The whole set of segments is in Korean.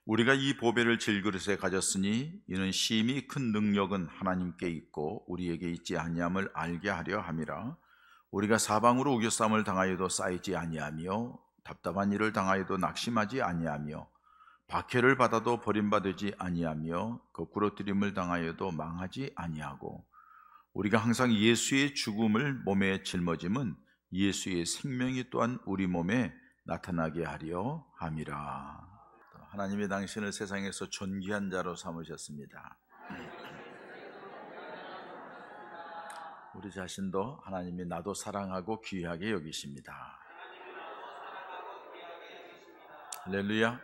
우리가 이 보배를 질그릇에 가졌으니 이는 심히 큰 능력은 하나님께 있고 우리에게 있지 아니함을 알게 하려 함이라. 우리가 사방으로 우겨쌈을 당하여도 쌓이지 아니하며 답답한 일을 당하여도 낙심하지 아니하며 박해를 받아도 버림받지 아니하며 거꾸로 들임을 당하여도 망하지 아니하고 우리가 항상 예수의 죽음을 몸에 짊어짐은 예수의 생명이 또한 우리 몸에 나타나게 하려 함이라. 하나님이 당신을 세상에서 존귀한 자로 삼으셨습니다. 우리 자신도 하나님이 나도 사랑하고 귀하게 여기십니다. 할렐루야.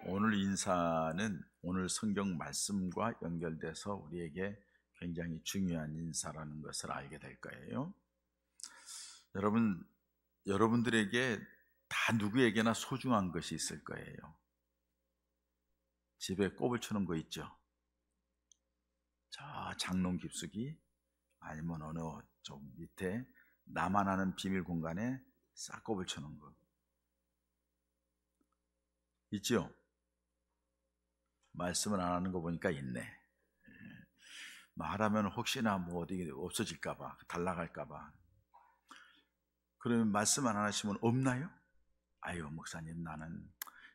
오늘 인사는 오늘 성경 말씀과 연결돼서 우리에게 굉장히 중요한 인사라는 것을 알게 될 거예요. 여러분들에게 다 누구에게나 소중한 것이 있을 거예요. 집에 꼽을 치는 거 있죠? 저 장롱 깊숙이 아니면 어느 좀 밑에 나만 아는 비밀 공간에 싹 꼽을 치는 거 있죠? 말씀을 안 하는 거 보니까 있네. 말하면 혹시나 뭐 어디 없어질까봐, 달라갈까봐. 그러면 말씀 안 하시면 없나요? 아유, 목사님, 나는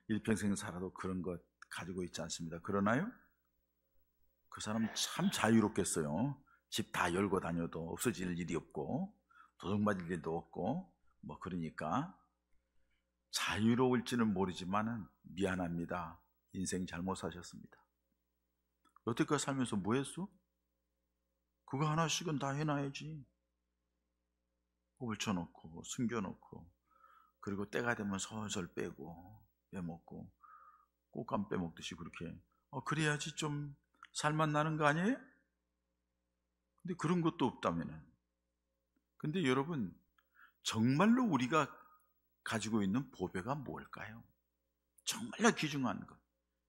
일평생 살아도 그런 것 가지고 있지 않습니다. 그러나요? 그 사람 참 자유롭겠어요. 집 다 열고 다녀도 없어질 일이 없고 도둑맞을 일도 없고 뭐 그러니까 자유로울지는 모르지만 미안합니다. 인생 잘못 사셨습니다. 여태까지 살면서 뭐 했어? 그거 하나씩은 다 해놔야지. 홀쳐놓고 숨겨놓고 그리고 때가 되면 솔솔 빼고 빼먹고 꽃감 빼먹듯이 그렇게 그래야지 좀 살맛 나는 거 아니에요? 근데 그런 것도 없다면은. 근데 여러분, 정말로 우리가 가지고 있는 보배가 뭘까요? 정말로 귀중한 것,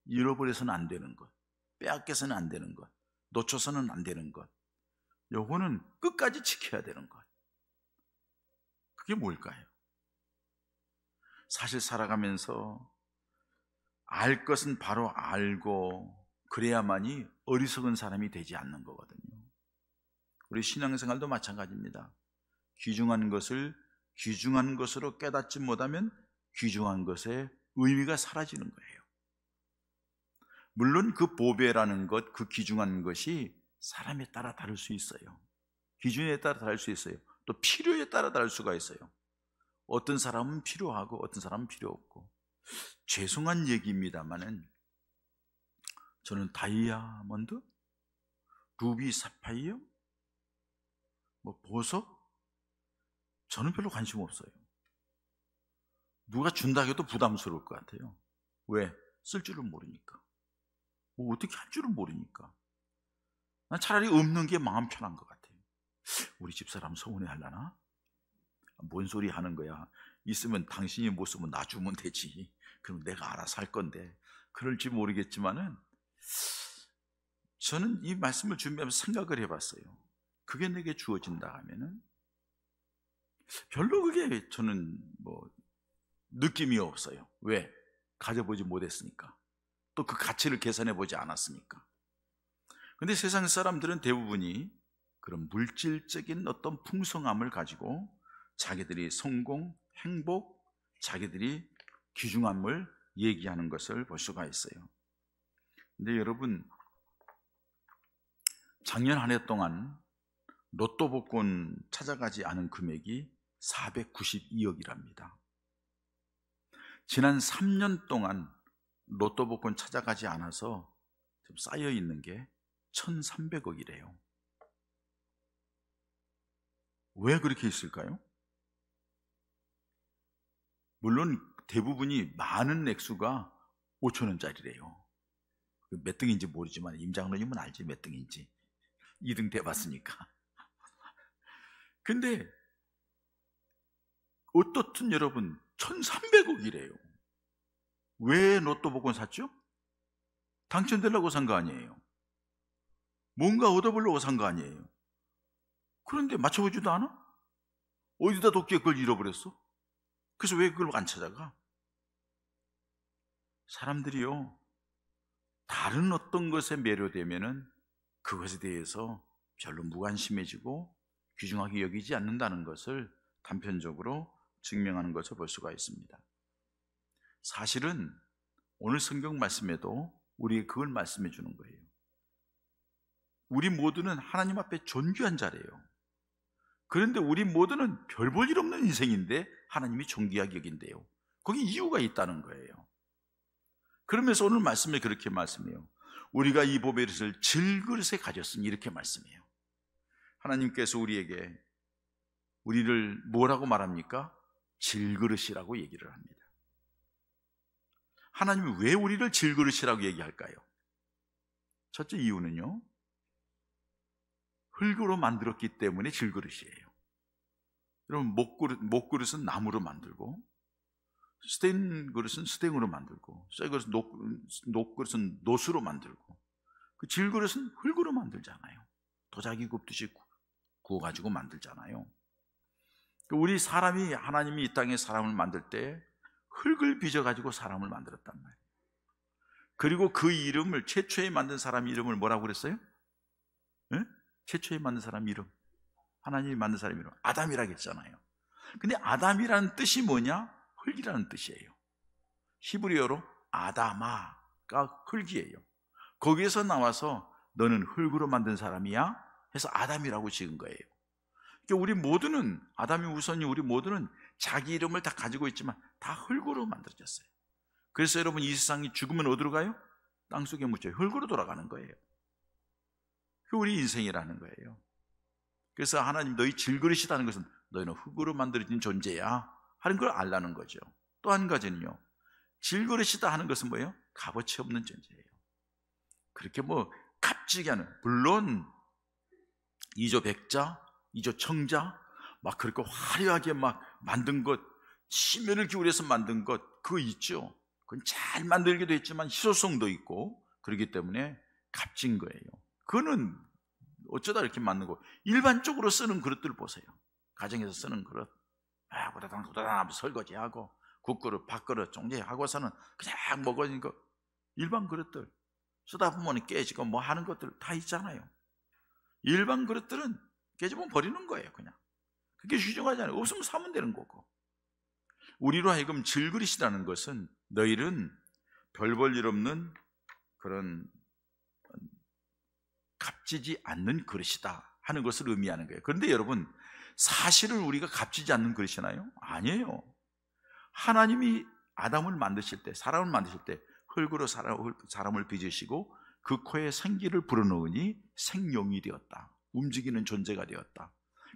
잃어버려서는 안 되는 것, 빼앗겨서는 안 되는 것, 놓쳐서는 안 되는 것, 요거는 끝까지 지켜야 되는 것. 그게 뭘까요? 사실 살아가면서 알 것은 바로 알고 그래야만이 어리석은 사람이 되지 않는 거거든요. 우리 신앙생활도 마찬가지입니다. 귀중한 것을 귀중한 것으로 깨닫지 못하면 귀중한 것의 의미가 사라지는 거예요. 물론 그 보배라는 것, 그 귀중한 것이 사람에 따라 다를 수 있어요. 기준에 따라 다를 수 있어요. 또 필요에 따라 다를 수가 있어요. 어떤 사람은 필요하고 어떤 사람은 필요 없고. 죄송한 얘기입니다만은 저는 다이아몬드, 루비, 사파이어, 뭐 보석, 저는 별로 관심 없어요. 누가 준다 해도 부담스러울 것 같아요. 왜? 쓸 줄은 모르니까. 뭐 어떻게 할 줄은 모르니까. 난 차라리 없는 게 마음 편한 것 같아요. 우리 집사람 서운해 하려나? 뭔 소리 하는 거야. 있으면 당신이 못 쓰면 나 주면 되지. 그럼 내가 알아서 할 건데. 그럴지 모르겠지만은 저는 이 말씀을 준비하면서 생각을 해봤어요. 그게 내게 주어진다 하면은 별로 그게 저는 뭐 느낌이 없어요. 왜? 가져보지 못했으니까. 또 그 가치를 계산해 보지 않았으니까. 근데 세상 사람들은 대부분이 그런 물질적인 어떤 풍성함을 가지고 자기들이 성공, 행복, 자기들이 귀중함을 얘기하는 것을 볼 수가 있어요. 근데 여러분, 작년 한 해 동안 로또 복권 찾아가지 않은 금액이 492억이랍니다. 지난 3년 동안 로또 복권 찾아가지 않아서 좀 쌓여 있는 게 1,300억이래요. 왜 그렇게 있을까요? 물론 대부분이 많은 액수가 5천원짜리래요. 몇 등인지 모르지만 임장로님은 알지 몇 등인지. 2등 돼봤으니까. 근데 어떻든 여러분 1,300억이래요. 왜 로또 복권 샀죠? 당첨되려고 산 거 아니에요. 뭔가 얻어보려고 산 거 아니에요. 그런데 맞춰보지도 않아? 어디다 뒀기에 그걸 잃어버렸어? 그래서 왜 그걸 안 찾아가? 사람들이요, 다른 어떤 것에 매료되면은 그것에 대해서 별로 무관심해지고 귀중하게 여기지 않는다는 것을 단편적으로 증명하는 것을 볼 수가 있습니다. 사실은 오늘 성경 말씀에도 우리에게 그걸 말씀해 주는 거예요. 우리 모두는 하나님 앞에 존귀한 자래요. 그런데 우리 모두는 별 볼 일 없는 인생인데 하나님이 존귀하게 여긴대요. 거기 이유가 있다는 거예요. 그러면서 오늘 말씀에 그렇게 말씀해요. 우리가 이 보배릇을 질그릇에 가졌으니 이렇게 말씀해요. 하나님께서 우리를 뭐라고 말합니까? 질그릇이라고 얘기를 합니다. 하나님이 왜 우리를 질그릇이라고 얘기할까요? 첫째 이유는요, 흙으로 만들었기 때문에 질그릇이에요. 여러분, 목그릇은 나무로 만들고, 스텐 그릇은 스텐으로 만들고, 쇠 그릇은 녹그릇은 노수로 만들고, 그 질그릇은 흙으로 만들잖아요. 도자기 굽듯이 구워가지고 만들잖아요. 우리 사람이, 하나님이 이 땅에 사람을 만들 때 흙을 빚어가지고 사람을 만들었단 말이에요. 그리고 그 이름을, 최초에 만든 사람 이름을 뭐라고 그랬어요? 네? 최초에 만든 사람 이름, 하나님이 만든 사람 이름 아담이라고 했잖아요. 근데 아담이라는 뜻이 뭐냐? 흙이라는 뜻이에요. 히브리어로 아다마가 흙이에요. 거기에서 나와서 너는 흙으로 만든 사람이야 해서 아담이라고 지은 거예요. 그러니까 우리 모두는, 아담이 우선이 우리 모두는 자기 이름을 다 가지고 있지만 다 흙으로 만들어졌어요. 그래서 여러분, 이 세상이 죽으면 어디로 가요? 땅속에 묻혀요. 흙으로 돌아가는 거예요. 그게 우리 인생이라는 거예요. 그래서 하나님, 너희 질그릇이라는 것은 너희는 흙으로 만들어진 존재야 하는 걸 알라는 거죠. 또 한 가지는요, 질그릇이다 하는 것은 뭐예요? 값어치 없는 존재예요. 그렇게 뭐 값지게 하는, 물론 이조 백자, 이조 청자 막 그렇게 화려하게 막 만든 것, 심혈을 기울여서 만든 것, 그거 있죠. 그건 잘 만들기도 했지만 희소성도 있고 그렇기 때문에 값진 거예요. 그거는 어쩌다 이렇게 만든 거. 일반적으로 쓰는 그릇들 보세요. 가정에서 쓰는 그릇, 후다닥 후다닥 설거지하고 국그릇, 밥그릇 종제하고서는 그냥 먹으니까 일반 그릇들 쓰다 보면 깨지고 뭐 하는 것들 다 있잖아요. 일반 그릇들은 깨지면 버리는 거예요. 그냥 그게 휘중하지 않아요. 없으면 사면 되는 거고. 우리로 하여금 질그릇이라는 것은 너희는 별 볼 일 없는 그런 값지지 않는 그릇이다 하는 것을 의미하는 거예요. 그런데 여러분, 사실은 우리가 값지지 않는 그릇이나요? 아니에요. 하나님이 아담을 만드실 때, 사람을 만드실 때 흙으로 사람을 빚으시고 그 코에 생기를 불어넣으니 생명이 되었다. 움직이는 존재가 되었다.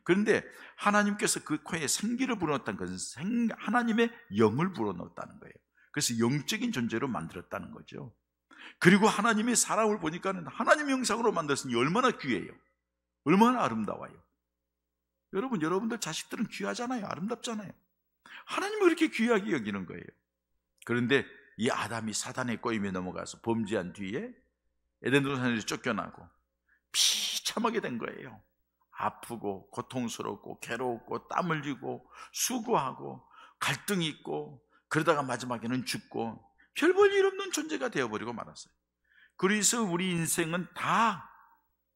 그런데 하나님께서 그 코에 생기를 불어넣었다는 것은 하나님의 영을 불어넣었다는 거예요. 그래서 영적인 존재로 만들었다는 거죠. 그리고 하나님의 사람을 보니까는 하나님의 형상으로 만들었으니 얼마나 귀해요. 얼마나 아름다워요. 여러분, 여러분들 자식들은 귀하잖아요. 아름답잖아요. 하나님은 그렇게 귀하게 여기는 거예요. 그런데 이 아담이 사단의 꼬임에 넘어가서 범죄한 뒤에 에덴 동산에서 쫓겨나고 비참하게 된 거예요. 아프고 고통스럽고 괴롭고 땀 흘리고 수고하고 갈등이 있고, 그러다가 마지막에는 죽고 별 볼 일 없는 존재가 되어버리고 말았어요. 그래서 우리 인생은 다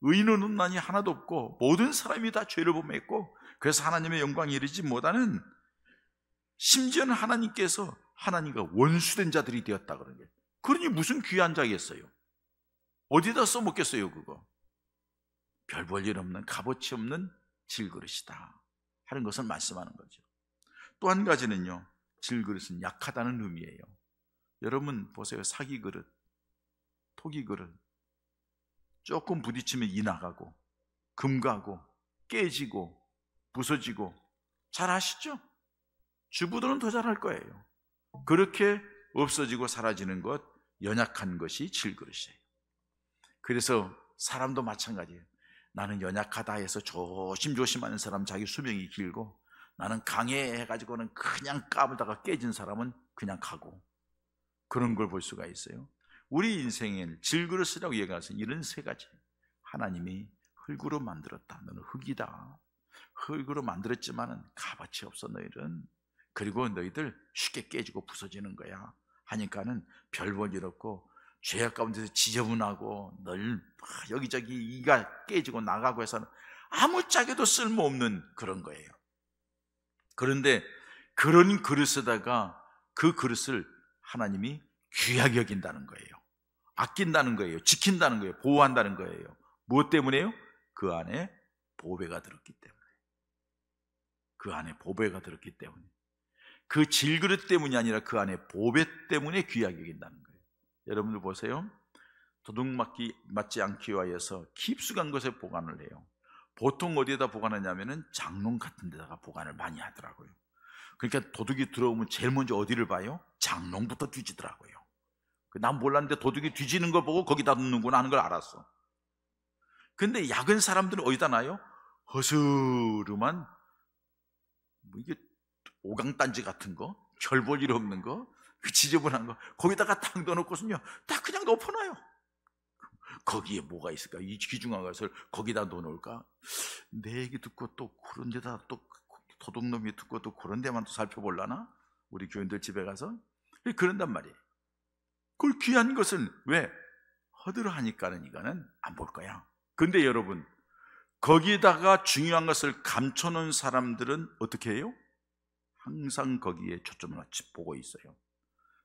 의인은 없나니 하나도 없고 모든 사람이 다 죄를 범했고, 그래서 하나님의 영광에 이르지 못하는, 심지어는 하나님께서 하나님과 원수된 자들이 되었다 그런 거예요. 그러니 무슨 귀한 자겠어요? 어디다 써먹겠어요? 그거 별 볼 일 없는 값어치 없는 질그릇이다 하는 것을 말씀하는 거죠. 또 한 가지는요, 질그릇은 약하다는 의미예요. 여러분 보세요. 사기 그릇, 토기 그릇, 조금 부딪히면 이 나가고 금 가고 깨지고 부서지고, 잘 아시죠? 주부들은 더 잘할 거예요. 그렇게 없어지고 사라지는 것, 연약한 것이 질그릇이에요. 그래서 사람도 마찬가지예요. 나는 연약하다 해서 조심조심하는 사람 자기 수명이 길고, 나는 강해 해가지고는 그냥 까불다가 깨진 사람은 그냥 가고, 그런 걸 볼 수가 있어요. 우리 인생에 질그릇이라고 얘기해서 이런 세 가지. 하나님이 흙으로 만들었다. 너는 흙이다. 흙으로 만들었지만은 값어치 없어 너희는. 그리고 너희들 쉽게 깨지고 부서지는 거야 하니까는 별 볼 일 없고 죄악 가운데서 지저분하고 늘 여기저기 이가 깨지고 나가고 해서는 아무짝에도 쓸모없는 그런 거예요. 그런데 그런 그릇에다가 그 그릇을 하나님이 귀하게 여긴다는 거예요. 아낀다는 거예요. 지킨다는 거예요. 보호한다는 거예요. 무엇 때문에요? 그 안에 보배가 들었기 때문에. 그 안에 보배가 들었기 때문에. 그 질그릇 때문이 아니라 그 안에 보배 때문에 귀하게 여긴다는 거예요. 여러분들 보세요. 도둑맞지 않기 위하여서 깊숙한 곳에 보관을 해요. 보통 어디에다 보관하냐면은 장롱 같은 데다가 보관을 많이 하더라고요. 그러니까 도둑이 들어오면 제일 먼저 어디를 봐요? 장롱부터 뒤지더라고요. 난 몰랐는데 도둑이 뒤지는 걸 보고 거기다 넣는구나 하는 걸 알았어. 근데 야근 사람들은 어디다 놔요? 허스름한 이게 오강단지 같은 거, 별 볼 일 없는 거, 지저분한 거 거기다가 딱 넣어놓고서는요 딱 그냥 엎어놔요. 거기에 뭐가 있을까? 이 귀중한 것을 거기다 넣어놓을까? 내 얘기 듣고 또 그런 데다 또 도둑놈이 듣고 또 그런 데만 또 살펴보려나? 우리 교인들 집에 가서 그런단 말이에요. 그걸 귀한 것은 왜? 허드러하니까는 이거는 안 볼 거야. 근데 여러분, 거기다가 중요한 것을 감춰놓은 사람들은 어떻게 해요? 항상 거기에 초점을 보고 있어요.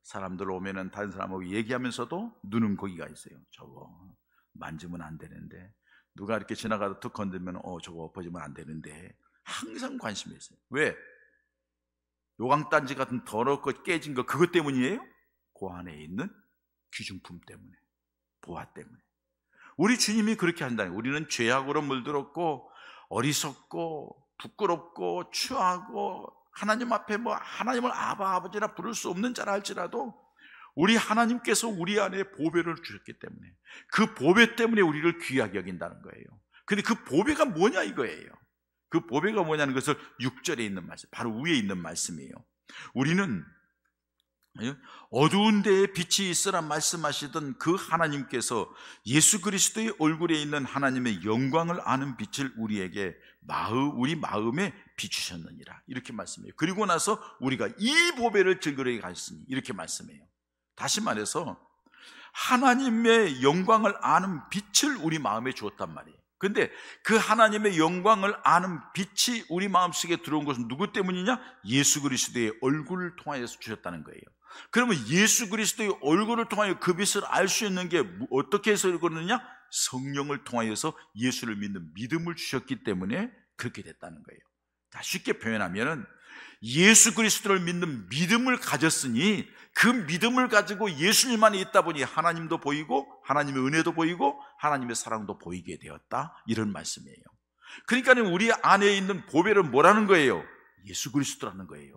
사람들 오면은 다른 사람하고 얘기하면서도 눈은 거기가 있어요. 저거 만지면 안 되는데, 누가 이렇게 지나가다 툭 건들면 저거 엎어지면 안 되는데, 항상 관심이 있어요. 왜? 요강단지 같은 더럽고 깨진 거 그것 때문이에요? 그 안에 있는 귀중품 때문에, 보화 때문에. 우리 주님이 그렇게 한다는 거예요. 우리는 죄악으로 물들었고 어리석고 부끄럽고 추하고 하나님 앞에 하나님을 아바 아버지라 부를 수 없는 자라 할지라도 우리 하나님께서 우리 안에 보배를 주셨기 때문에 그 보배 때문에 우리를 귀하게 여긴다는 거예요. 근데 그 보배가 뭐냐 이거예요. 그 보배가 뭐냐는 것을 6절에 있는 말씀, 바로 위에 있는 말씀이에요. 우리는 어두운 데에 빛이 있으라 말씀하시던 그 하나님께서 예수 그리스도의 얼굴에 있는 하나님의 영광을 아는 빛을 우리에게 우리 마음에 비추셨느니라, 이렇게 말씀해요. 그리고 나서 우리가 이 보배를 즐거이 가졌으니, 이렇게 말씀해요. 다시 말해서 하나님의 영광을 아는 빛을 우리 마음에 주었단 말이에요. 근데 그 하나님의 영광을 아는 빛이 우리 마음속에 들어온 것은 누구 때문이냐? 예수 그리스도의 얼굴을 통하여서 주셨다는 거예요. 그러면 예수 그리스도의 얼굴을 통하여 그 빛을 알 수 있는 게 어떻게 해서 그러느냐? 성령을 통하여서 예수를 믿는 믿음을 주셨기 때문에 그렇게 됐다는 거예요. 자, 쉽게 표현하면은 예수 그리스도를 믿는 믿음을 가졌으니 그 믿음을 가지고 예수님 안에 있다 보니 하나님도 보이고 하나님의 은혜도 보이고 하나님의 사랑도 보이게 되었다, 이런 말씀이에요. 그러니까 우리 안에 있는 보배는 뭐라는 거예요? 예수 그리스도라는 거예요.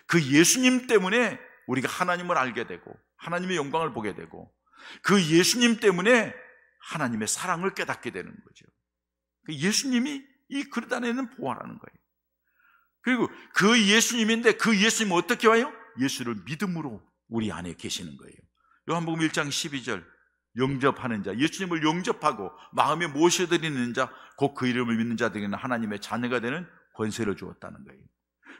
그 예수님 때문에 우리가 하나님을 알게 되고 하나님의 영광을 보게 되고 그 예수님 때문에 하나님의 사랑을 깨닫게 되는 거죠. 그 예수님이 이 그릇 안에는 보화라는 거예요. 그리고 그 예수님인데 그 예수님은 어떻게 와요? 예수를 믿음으로 우리 안에 계시는 거예요. 요한복음 1장 12절, 영접하는 자, 예수님을 영접하고 마음에 모셔드리는 자, 곧 그 이름을 믿는 자들에게는 하나님의 자녀가 되는 권세를 주었다는 거예요.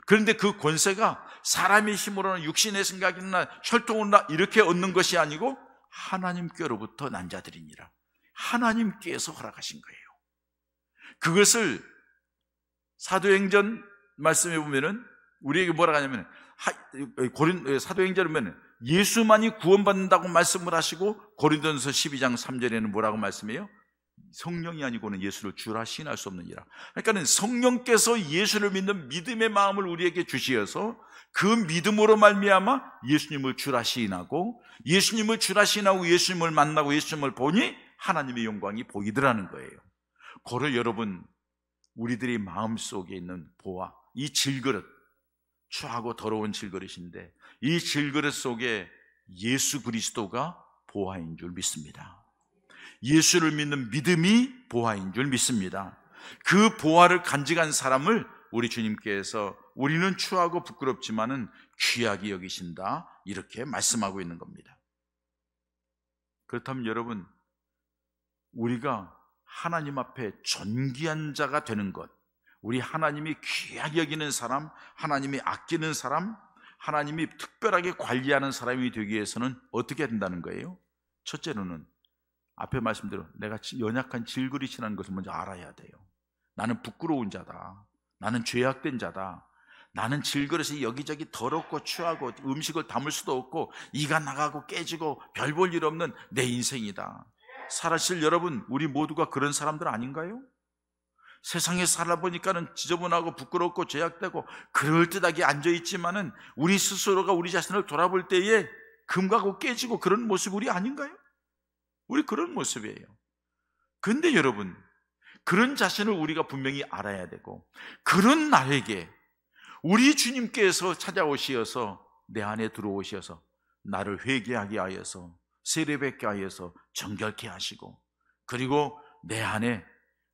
그런데 그 권세가 사람의 힘으로나 육신의 생각이나 혈통으로나 이렇게 얻는 것이 아니고 하나님께로부터 난 자들이니라, 하나님께서 허락하신 거예요. 그것을 사도행전 말씀해 보면은 우리에게 뭐라고 하냐면, 사도행전에 보면 예수만이 구원받는다고 말씀을 하시고 고린도전서 12장 3절에는 뭐라고 말씀해요? 성령이 아니고는 예수를 주라 시인할 수 없느니라. 그러니까 성령께서 예수를 믿는 믿음의 마음을 우리에게 주시어서 그 믿음으로 말미암아 예수님을 주라 시인하고 예수님을 주라 시인하고 예수님을 만나고 예수님을 보니 하나님의 영광이 보이더라는 거예요. 그걸 여러분, 우리들의 마음속에 있는 보화, 이 질그릇, 추하고 더러운 질그릇인데 이 질그릇 속에 예수 그리스도가 보화인 줄 믿습니다. 예수를 믿는 믿음이 보화인 줄 믿습니다. 그 보화를 간직한 사람을 우리 주님께서 우리는 추하고 부끄럽지만은 귀하게 여기신다, 이렇게 말씀하고 있는 겁니다. 그렇다면 여러분, 우리가 하나님 앞에 존귀한 자가 되는 것, 우리 하나님이 귀하게 여기는 사람, 하나님이 아끼는 사람, 하나님이 특별하게 관리하는 사람이 되기 위해서는 어떻게 된다는 거예요? 첫째로는 앞에 말씀대로 내가 연약한 질그릇이라는 것을 먼저 알아야 돼요. 나는 부끄러운 자다. 나는 죄악된 자다. 나는 질그릇이 여기저기 더럽고 추하고 음식을 담을 수도 없고 이가 나가고 깨지고 별 볼 일 없는 내 인생이다. 사실 여러분, 우리 모두가 그런 사람들 아닌가요? 세상에 살아보니까는 지저분하고 부끄럽고 죄악되고 그럴듯하게 앉아있지만은 우리 스스로가 우리 자신을 돌아볼 때에 금가고 깨지고 그런 모습 우리 아닌가요? 우리 그런 모습이에요. 근데 여러분, 그런 자신을 우리가 분명히 알아야 되고, 그런 나에게 우리 주님께서 찾아오시어서 내 안에 들어오셔서 나를 회개하게 하여서 세례받게 하여서 정결케 하시고, 그리고 내 안에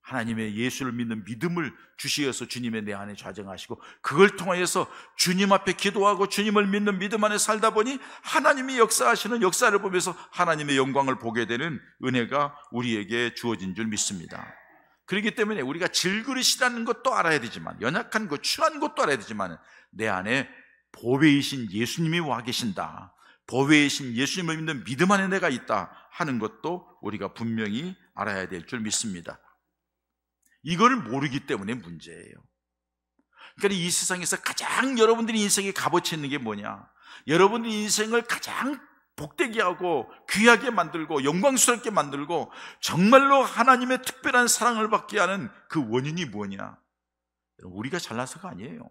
하나님의 예수를 믿는 믿음을 주시어서 주님의 내 안에 좌정하시고, 그걸 통하여서 주님 앞에 기도하고 주님을 믿는 믿음 안에 살다 보니 하나님이 역사하시는 역사를 보면서 하나님의 영광을 보게 되는 은혜가 우리에게 주어진 줄 믿습니다. 그렇기 때문에 우리가 질그릇이라는 것도 알아야 되지만, 연약한 것, 추한 것도 알아야 되지만, 내 안에 보배이신 예수님이 와 계신다, 보배이신 예수님을 믿는 믿음 안에 내가 있다 하는 것도 우리가 분명히 알아야 될 줄 믿습니다. 이걸 모르기 때문에 문제예요. 그러니까 이 세상에서 가장 여러분들이 인생에 값어치 있는 게 뭐냐? 여러분들이 인생을 가장 복되게 하고 귀하게 만들고 영광스럽게 만들고 정말로 하나님의 특별한 사랑을 받게 하는 그 원인이 뭐냐? 우리가 잘나서가 아니에요.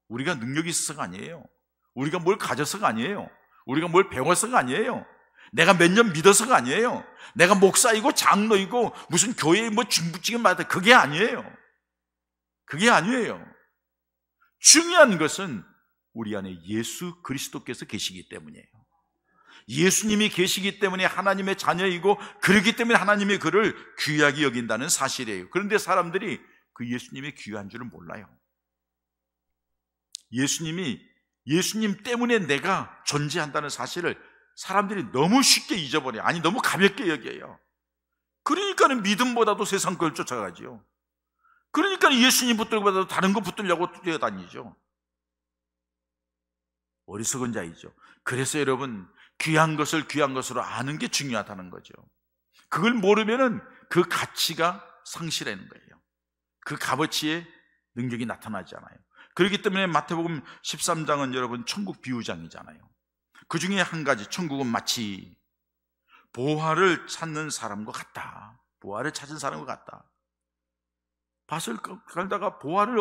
우리가 능력이 있어서가 아니에요. 우리가 뭘 가져서가 아니에요. 우리가 뭘 배워서가 아니에요. 내가 몇 년 믿어서가 아니에요. 내가 목사이고 장로이고 무슨 교회에 뭐 중부직을 맡아, 그게 아니에요. 그게 아니에요. 중요한 것은 우리 안에 예수 그리스도께서 계시기 때문이에요. 예수님이 계시기 때문에 하나님의 자녀이고, 그렇기 때문에 하나님이 그를 귀하게 여긴다는 사실이에요. 그런데 사람들이 그 예수님이 귀한 줄을 몰라요. 예수님 때문에 내가 존재한다는 사실을 사람들이 너무 쉽게 잊어버려요. 아니, 너무 가볍게 여겨요. 그러니까는 믿음보다도 세상 걸 쫓아가죠. 그러니까 예수님 붙들고보다도 다른 거 붙들려고 뛰어다니죠. 어리석은 자이죠. 그래서 여러분, 귀한 것을 귀한 것으로 아는 게 중요하다는 거죠. 그걸 모르면은 그 가치가 상실하는 거예요. 그 값어치의 능력이 나타나지 않아요. 그렇기 때문에 마태복음 13장은 여러분 천국 비유장이잖아요. 그 중에 한 가지, 천국은 마치 보화를 찾는 사람과 같다. 보화를 찾은 사람과 같다. 밭을 갈다가 보화를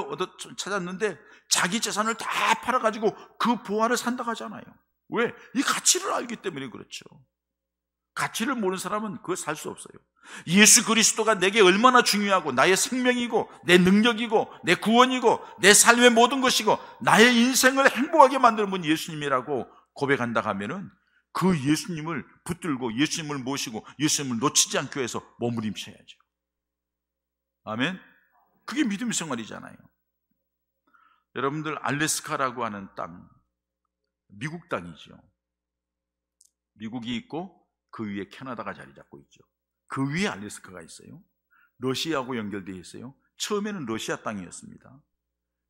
찾았는데 자기 재산을 다 팔아가지고 그 보화를 산다고 하잖아요. 왜? 이 가치를 알기 때문에 그렇죠. 가치를 모르는 사람은 그걸 살 수 없어요. 예수 그리스도가 내게 얼마나 중요하고 나의 생명이고 내 능력이고 내 구원이고 내 삶의 모든 것이고 나의 인생을 행복하게 만드는 분 예수님이라고 고백한다 하면은 그 예수님을 붙들고 예수님을 모시고 예수님을 놓치지 않기 위해서 몸부림쳐야죠. 아멘. 그게 믿음 생활이잖아요. 여러분들 알래스카라고 하는 땅, 미국 땅이죠. 미국이 있고 그 위에 캐나다가 자리 잡고 있죠. 그 위에 알래스카가 있어요. 러시아하고 연결되어 있어요. 처음에는 러시아 땅이었습니다.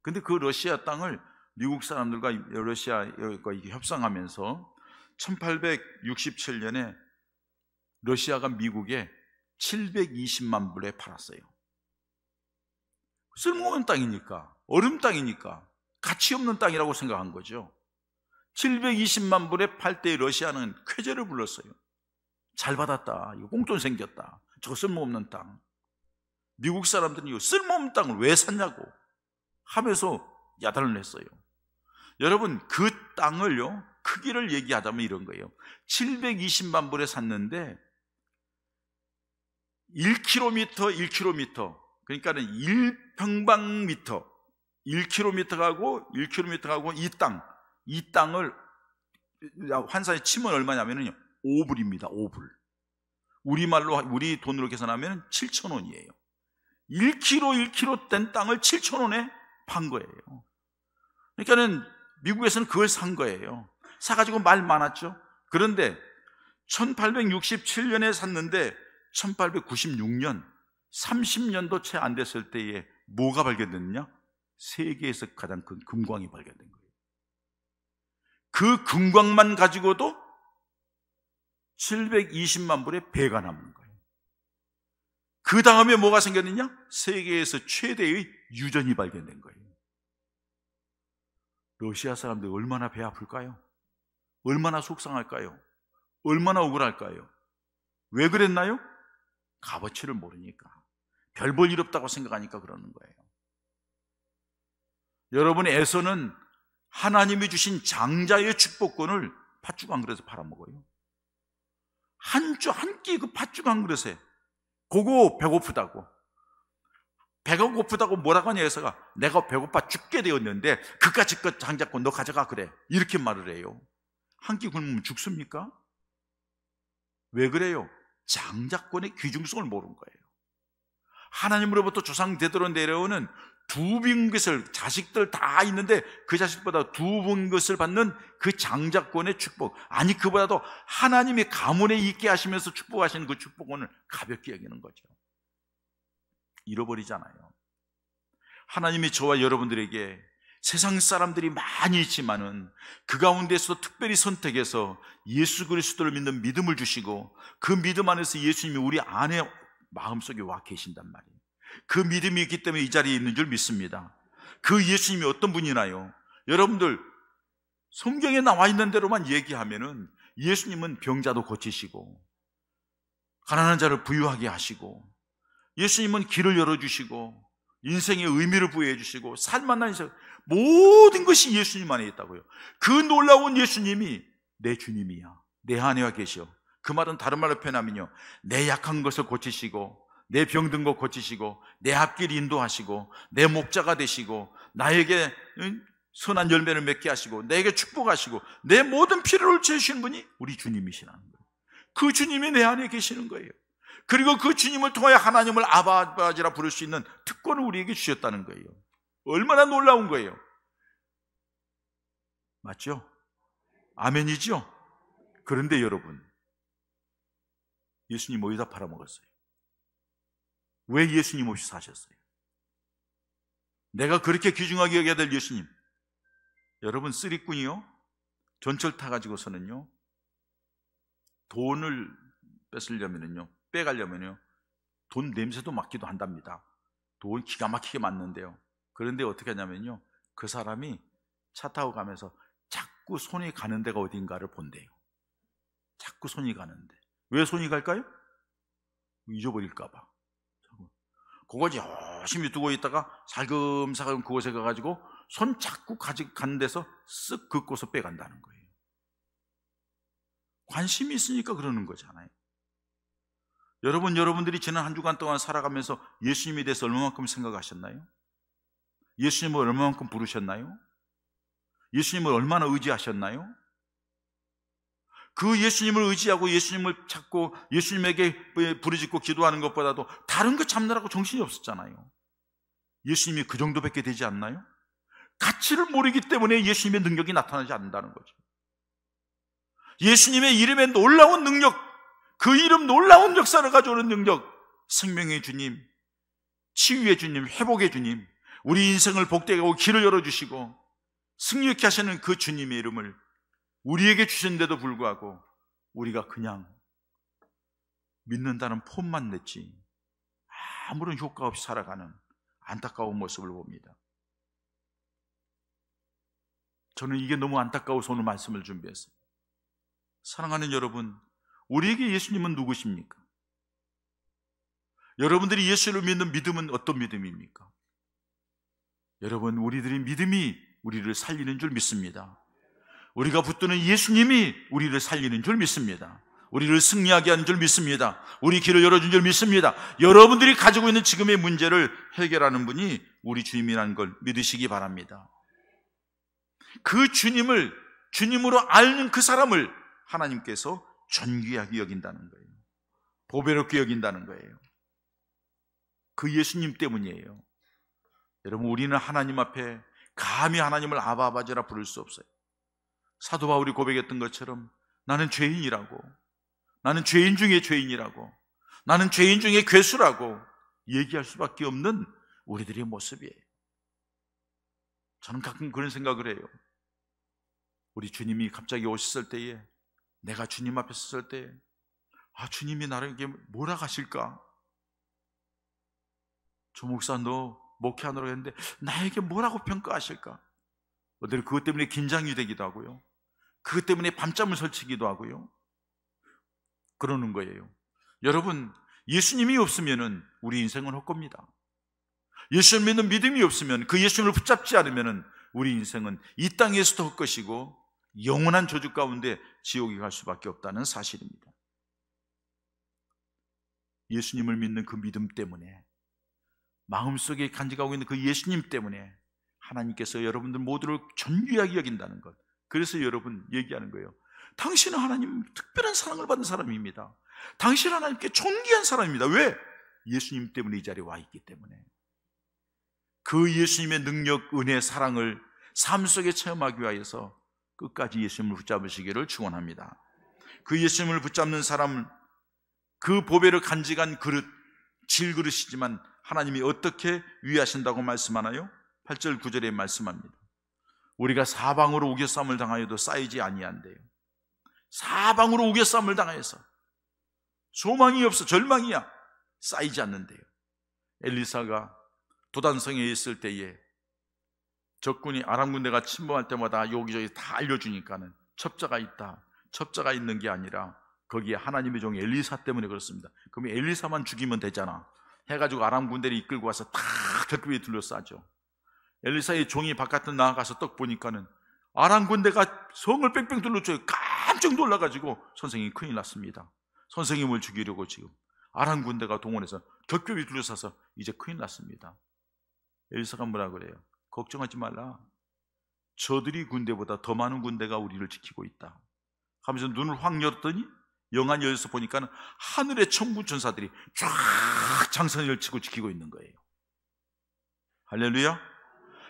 근데 그 러시아 땅을 미국 사람들과 러시아가 협상하면서 1867년에 러시아가 미국에 720만 불에 팔았어요. 쓸모없는 땅이니까, 얼음 땅이니까 가치 없는 땅이라고 생각한 거죠. 720만 불에 팔 때 러시아는 쾌재를 불렀어요. 잘 받았다. 이거 꽁돈 생겼다. 저거 쓸모없는 땅. 미국 사람들은 이거 쓸모없는 땅을 왜 샀냐고 하면서 야단을 냈어요. 여러분, 그 땅을요, 크기를 얘기하자면 이런 거예요. 720만 불에 샀는데 1km, 그러니까는 1평방미터, 1km하고 이 땅을 환산에 치면 얼마냐면요, 5불입니다. 5불. 우리 돈으로 계산하면 7,000원이에요. 1km 된 땅을 7,000원에 판 거예요. 그러니까는 미국에서는 그걸 산 거예요. 사가지고 말 많았죠. 그런데 1867년에 샀는데 1896년 30년도 채 안 됐을 때에 뭐가 발견됐느냐? 세계에서 가장 큰 금광이 발견된 거예요. 그 금광만 가지고도 720만 불의 배가 남는 거예요. 그 다음에 뭐가 생겼느냐? 세계에서 최대의 유전이 발견된 거예요. 러시아 사람들 얼마나 배 아플까요? 얼마나 속상할까요? 얼마나 억울할까요? 왜 그랬나요? 값어치를 모르니까, 별 볼 일 없다고 생각하니까 그러는 거예요. 여러분, 에서는 하나님이 주신 장자의 축복권을 팥죽 한 그릇에 팔아먹어요. 한 끼 그 팥죽 한 그릇에. 그거 배고프다고. 배가 고프다고 뭐라고 하냐 해서가, 내가 배고파 죽게 되었는데 그까짓 것 장자권 너 가져가, 그래. 이렇게 말을 해요. 한 끼 굶으면 죽습니까? 왜 그래요? 장자권의 귀중성을 모르는 거예요. 하나님으로부터 조상 대대로 내려오는 두 빈 것을, 자식들 다 있는데 그 자식보다 두 빈 것을 받는 그 장자권의 축복, 아니 그보다도 하나님이 가문에 있게 하시면서 축복하시는 그 축복권을 가볍게 여기는 거죠. 잃어버리잖아요. 하나님이 저와 여러분들에게 세상 사람들이 많이 있지만은 그 가운데서 특별히 선택해서 예수 그리스도를 믿는 믿음을 주시고, 그 믿음 안에서 예수님이 우리 안에 마음속에 와 계신단 말이에요. 그 믿음이 있기 때문에 이 자리에 있는 줄 믿습니다. 그 예수님이 어떤 분이나요? 여러분들 성경에 나와 있는 대로만 얘기하면은 예수님은 병자도 고치시고, 가난한 자를 부유하게 하시고, 예수님은 길을 열어주시고, 인생의 의미를 부여해 주시고, 살만한 인생, 모든 것이 예수님 안에 있다고요. 그 놀라운 예수님이 내 주님이야, 내 안에 계셔. 그 말은 다른 말로 표현하면요, 내 약한 것을 고치시고, 내 병든 것 고치시고, 내 앞길 인도하시고, 내 목자가 되시고, 나에게 선한 열매를 맺게 하시고, 내게 축복하시고, 내 모든 필요를 채우시는 분이 우리 주님이시라는 거예요. 그 주님이 내 안에 계시는 거예요. 그리고 그 주님을 통하여 하나님을 아버지라 부를 수 있는 특권을 우리에게 주셨다는 거예요. 얼마나 놀라운 거예요. 맞죠? 아멘이죠? 그런데 여러분, 예수님 어디다 팔아먹었어요? 왜 예수님 없이 사셨어요? 내가 그렇게 귀중하게 여겨야 될 예수님, 여러분, 쓰리꾼이요, 전철 타가지고서는요, 돈을 뺏으려면요, 빼가려면요, 돈 냄새도 맡기도 한답니다. 돈 기가 막히게 맞는데요. 그런데 어떻게 하냐면요, 그 사람이 차 타고 가면서 자꾸 손이 가는 데가 어딘가를 본대요. 자꾸 손이 가는데. 왜 손이 갈까요? 잊어버릴까봐. 그거 열심히 두고 있다가 살금살금 그곳에 가가지고 손 자꾸 가는 데서 쓱 긋고서 빼간다는 거예요. 관심이 있으니까 그러는 거잖아요. 여러분들이 지난 한 주간 동안 살아가면서 예수님에 대해서 얼마만큼 생각하셨나요? 예수님을 얼마만큼 부르셨나요? 예수님을 얼마나 의지하셨나요? 그 예수님을 의지하고 예수님을 찾고 예수님에게 부르짖고 기도하는 것보다도 다른 거 잡느라고 정신이 없었잖아요. 예수님이 그 정도밖에 되지 않나요? 가치를 모르기 때문에 예수님의 능력이 나타나지 않는다는 거죠. 예수님의 이름에 놀라운 능력, 그 이름 놀라운 역사를 가져오는 능력, 생명의 주님, 치유의 주님, 회복의 주님, 우리 인생을 복되게 하고 길을 열어주시고 승리케 하시는 그 주님의 이름을 우리에게 주셨는데도 불구하고 우리가 그냥 믿는다는 폼만 냈지 아무런 효과 없이 살아가는 안타까운 모습을 봅니다. 저는 이게 너무 안타까워서 오늘 말씀을 준비했어요. 사랑하는 여러분, 우리에게 예수님은 누구십니까? 여러분들이 예수를 믿는 믿음은 어떤 믿음입니까? 여러분, 우리들의 믿음이 우리를 살리는 줄 믿습니다. 우리가 붙드는 예수님이 우리를 살리는 줄 믿습니다. 우리를 승리하게 하는 줄 믿습니다. 우리 길을 열어준 줄 믿습니다. 여러분들이 가지고 있는 지금의 문제를 해결하는 분이 우리 주님이라는 걸 믿으시기 바랍니다. 그 주님을, 주님으로 아는 그 사람을 하나님께서 존귀하게 여긴다는 거예요. 보배롭게 여긴다는 거예요. 그 예수님 때문이에요. 여러분, 우리는 하나님 앞에 감히 하나님을 아버지라 부를 수 없어요. 사도 바울이 고백했던 것처럼 나는 죄인이라고, 나는 죄인 중에 죄인이라고, 나는 죄인 중에 괴수라고 얘기할 수밖에 없는 우리들의 모습이에요. 저는 가끔 그런 생각을 해요. 우리 주님이 갑자기 오셨을 때에, 내가 주님 앞에 섰을 때에 주님이 나에게 뭐라 하실까? 조 목사 너 목회하느라고 했는데 나에게 뭐라고 평가하실까? 어떨 그것 때문에 긴장이 되기도 하고요. 그것 때문에 밤잠을 설치기도 하고요. 그러는 거예요. 여러분, 예수님이 없으면 우리 인생은 헛겁니다. 예수님 믿는 믿음이 없으면, 그 예수님을 붙잡지 않으면 우리 인생은 이 땅에서도 헛것이고 영원한 저주 가운데 지옥에 갈 수밖에 없다는 사실입니다. 예수님을 믿는 그 믿음 때문에, 마음속에 간직하고 있는 그 예수님 때문에 하나님께서 여러분들 모두를 존귀하게 여긴다는 것. 그래서 여러분 얘기하는 거예요. 당신은 하나님 특별한 사랑을 받은 사람입니다. 당신은 하나님께 존귀한 사람입니다. 왜? 예수님 때문에 이 자리에 와 있기 때문에. 그 예수님의 능력, 은혜, 사랑을 삶 속에 체험하기 위해서 끝까지 예수님을 붙잡으시기를 축원합니다. 그 예수님을 붙잡는 사람은 그 보배를 간직한 그릇, 질그릇이지만 하나님이 어떻게 위하신다고 말씀하나요? 8절 9절에 말씀합니다. 우리가 사방으로 우겨싸움을 당하여도 쌓이지 아니한대요. 사방으로 우겨싸움을 당하여서 소망이 없어, 절망이야, 쌓이지 않는데요. 엘리사가 도단성에 있을 때에 적군이 아람 군대가 침범할 때마다 여기저기 다 알려주니까는 첩자가 있다, 첩자가 있는 게 아니라 거기에 하나님의 종 엘리사 때문에 그렇습니다. 그러면 엘리사만 죽이면 되잖아 해가지고 아람 군대를 이끌고 와서 다 벽비에 둘러싸죠. 엘리사의 종이 바깥으로 나가서 떡 보니까는 아람 군대가 성을 뺑뺑 둘러줘요. 깜짝 놀라가지고 선생님이 큰일 났습니다. 선생님을 죽이려고 지금 아람 군대가 동원해서 격벽이 둘러싸서 이제 큰일 났습니다. 엘리사가 뭐라 그래요? 걱정하지 말라. 저들이 군대보다 더 많은 군대가 우리를 지키고 있다 하면서 눈을 확 열었더니 영안 열어서 보니까는 하늘의 천군 천사들이 쫙 장선을 치고 지키고 있는 거예요. 할렐루야.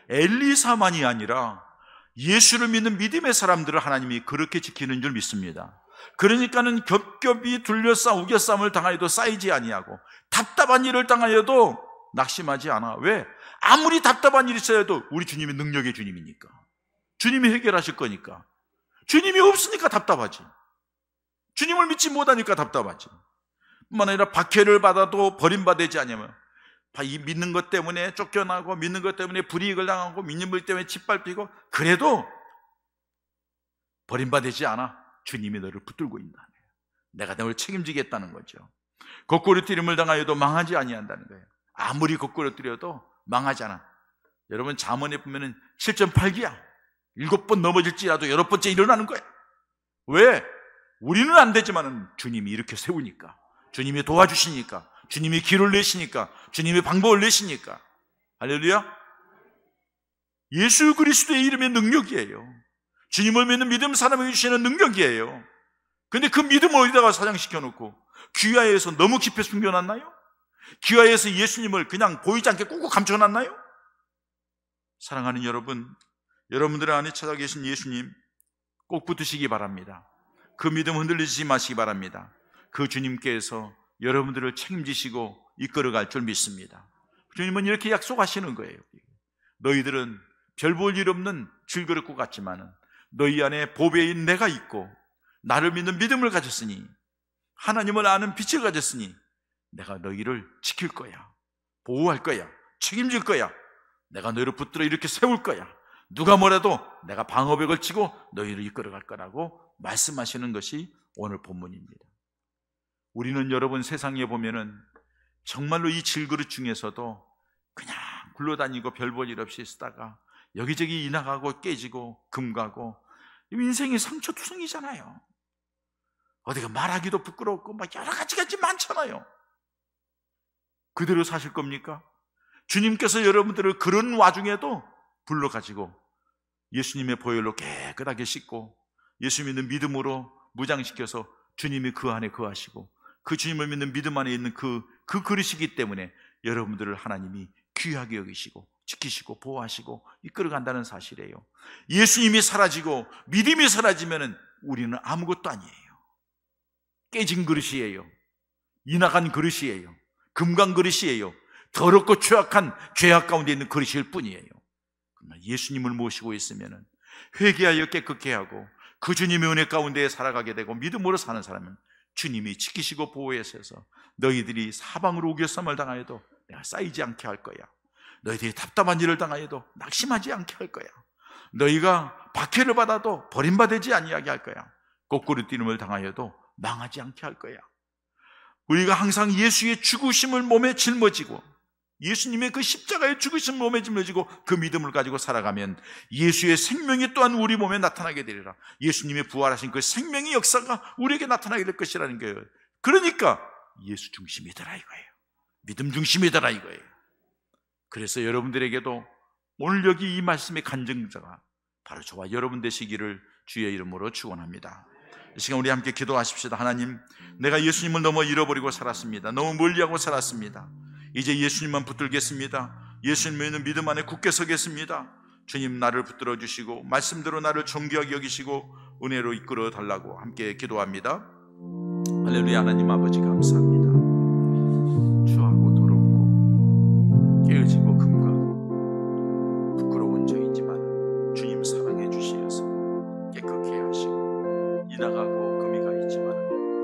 엘리사만이 아니라 예수를 믿는 믿음의 사람들을 하나님이 그렇게 지키는 줄 믿습니다. 그러니까는 겹겹이 둘러싸 우겨싸움을 당하여도 쌓이지 아니하고 답답한 일을 당하여도 낙심하지 않아. 왜? 아무리 답답한 일이 있어도 우리 주님이 능력의 주님이니까, 주님이 해결하실 거니까. 주님이 없으니까 답답하지. 주님을 믿지 못하니까 답답하지. 뿐만 아니라 박해를 받아도 버림받지 않으면, 이 믿는 것 때문에 쫓겨나고 믿는 것 때문에 불이익을 당하고 믿는 것 때문에 짓밟히고, 그래도 버림받지 않아. 주님이 너를 붙들고 있다. 내가 너를 책임지겠다는 거죠. 거꾸로뜨림을 당하여도 망하지 아니한다는 거예요. 아무리 거꾸로뜨려도 망하지 않아. 여러분 잠언에 보면은 7.8기야 7번 넘어질지라도 8번째 일어나는 거야. 왜? 우리는 안 되지만은 주님이 이렇게 세우니까, 주님이 도와주시니까, 주님이 길을 내시니까, 주님이 방법을 내시니까. 할렐루야. 예수 그리스도의 이름의 능력이에요. 주님을 믿는 믿음 사람에게 주시는 능력이에요. 근데 그 믿음을 어디다가 사장시켜 놓고 귀하에서 너무 깊이 숨겨놨나요? 귀하에서 예수님을 그냥 보이지 않게 꾹꾹 감춰놨나요? 사랑하는 여러분, 여러분들 안에 찾아 계신 예수님 꼭 붙으시기 바랍니다. 그 믿음 흔들리지 마시기 바랍니다. 그 주님께서 여러분들을 책임지시고 이끌어갈 줄 믿습니다. 주님은 이렇게 약속하시는 거예요. 너희들은 별 볼 일 없는 질그릇국 같지만은 너희 안에 보배인 내가 있고 나를 믿는 믿음을 가졌으니, 하나님을 아는 빛을 가졌으니 내가 너희를 지킬 거야, 보호할 거야, 책임질 거야. 내가 너희를 붙들어 이렇게 세울 거야. 누가 뭐래도 내가 방어벽을 치고 너희를 이끌어갈 거라고 말씀하시는 것이 오늘 본문입니다. 우리는 여러분 세상에 보면은 정말로 이 질그릇 중에서도 그냥 굴러다니고 별 볼 일 없이 쓰다가 여기저기 이나가고 깨지고 금가고 인생이 상처투성이잖아요. 어디가 말하기도 부끄럽고 막 여러 가지 많잖아요. 그대로 사실 겁니까? 주님께서 여러분들을 그런 와중에도 불러가지고 예수님의 보혈로 깨끗하게 씻고 예수 믿는 믿음으로 무장시켜서 주님이 그 안에 거하시고 그 주님을 믿는 믿음 안에 있는 그 그릇이기 때문에 여러분들을 하나님이 귀하게 여기시고 지키시고 보호하시고 이끌어간다는 사실이에요. 예수님이 사라지고 믿음이 사라지면 우리는 아무것도 아니에요. 깨진 그릇이에요. 이나간 그릇이에요. 금강 그릇이에요. 더럽고 취약한 죄악 가운데 있는 그릇일 뿐이에요. 그러나 예수님을 모시고 있으면 회개하여 깨끗게 하고 그 주님의 은혜 가운데 살아가게 되고 믿음으로 사는 사람은 주님이 지키시고 보호하셔서 너희들이 사방으로 우겨쌈을 당하여도 내가 쌓이지 않게 할 거야. 너희들이 답답한 일을 당하여도 낙심하지 않게 할 거야. 너희가 박해를 받아도 버림받지 아니하게 할 거야. 거꾸로 뛰름을 당하여도 망하지 않게 할 거야. 우리가 항상 예수의 죽으심을 몸에 짊어지고 예수님의 그 십자가의 죽으심을 몸에 짊어지고 그 믿음을 가지고 살아가면 예수의 생명이 또한 우리 몸에 나타나게 되리라. 예수님의 부활하신 그 생명의 역사가 우리에게 나타나게 될 것이라는 거예요. 그러니까 예수 중심이더라 이거예요. 믿음 중심이더라 이거예요. 그래서 여러분들에게도 오늘 여기 이 말씀의 간증자가 바로 저와 여러분 되시기를 주의 이름으로 축원합니다. 이 시간 우리 함께 기도하십시다. 하나님, 내가 예수님을 너무 잃어버리고 살았습니다. 너무 멀리하고 살았습니다. 이제 예수님만 붙들겠습니다. 예수님을 믿는 믿음 안에 굳게 서겠습니다. 주님, 나를 붙들어 주시고 말씀대로 나를 존귀하게 여기시고 은혜로 이끌어 달라고 함께 기도합니다. 할렐루야. 하나님 아버지 감사합니다. 추하고 더럽고 깨어지고 금가고 부끄러운 저이지만 주님 사랑해 주시어서 깨끗게 하시고 이나가고 금이 가 있지만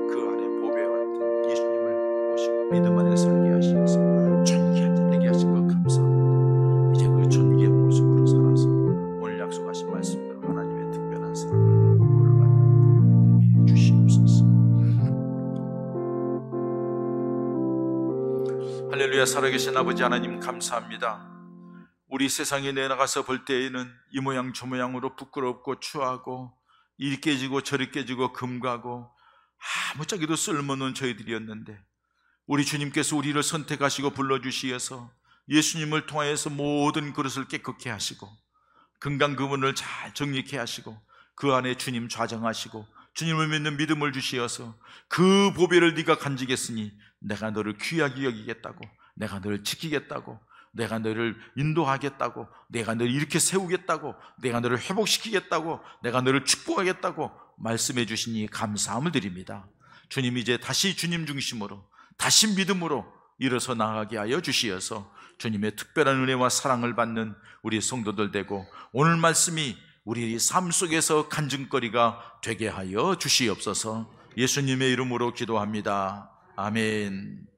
그 안에 보배와 같은 예수님을 모시고 믿음 안에 살게 하시어서 존귀한 자 되게 하신 것 감사합니다. 이제 그 존귀의 모습으로 살아서 오늘 약속하신 말씀대로 하나님의 특별한 사랑을 받고 보호를 받는 되게 주시옵소서. 할렐루야. 살아계신 아버지 하나님 감사합니다. 우리 세상에 내나가서 볼 때에는 이 모양 저 모양으로 부끄럽고 추하고 이리 깨지고 저리 깨지고 금가고 아무짝에도 쓸모없는 저희들이었는데 우리 주님께서 우리를 선택하시고 불러주시어서 예수님을 통하여서 모든 그릇을 깨끗게 하시고 금강구문을 잘 정리케 하시고 그 안에 주님 좌정하시고 주님을 믿는 믿음을 주시어서 그 보배를 네가 간직했으니 내가 너를 귀하게 여기겠다고, 내가 너를 지키겠다고, 내가 너를 인도하겠다고, 내가 너를 이렇게 세우겠다고, 내가 너를 회복시키겠다고, 내가 너를 축복하겠다고 말씀해 주시니 감사함을 드립니다. 주님, 이제 다시 주님 중심으로 다시 믿음으로 일어서 나가게 하여 주시어서 주님의 특별한 은혜와 사랑을 받는 우리 성도들 되고 오늘 말씀이 우리 삶 속에서 간증거리가 되게 하여 주시옵소서. 예수님의 이름으로 기도합니다. 아멘.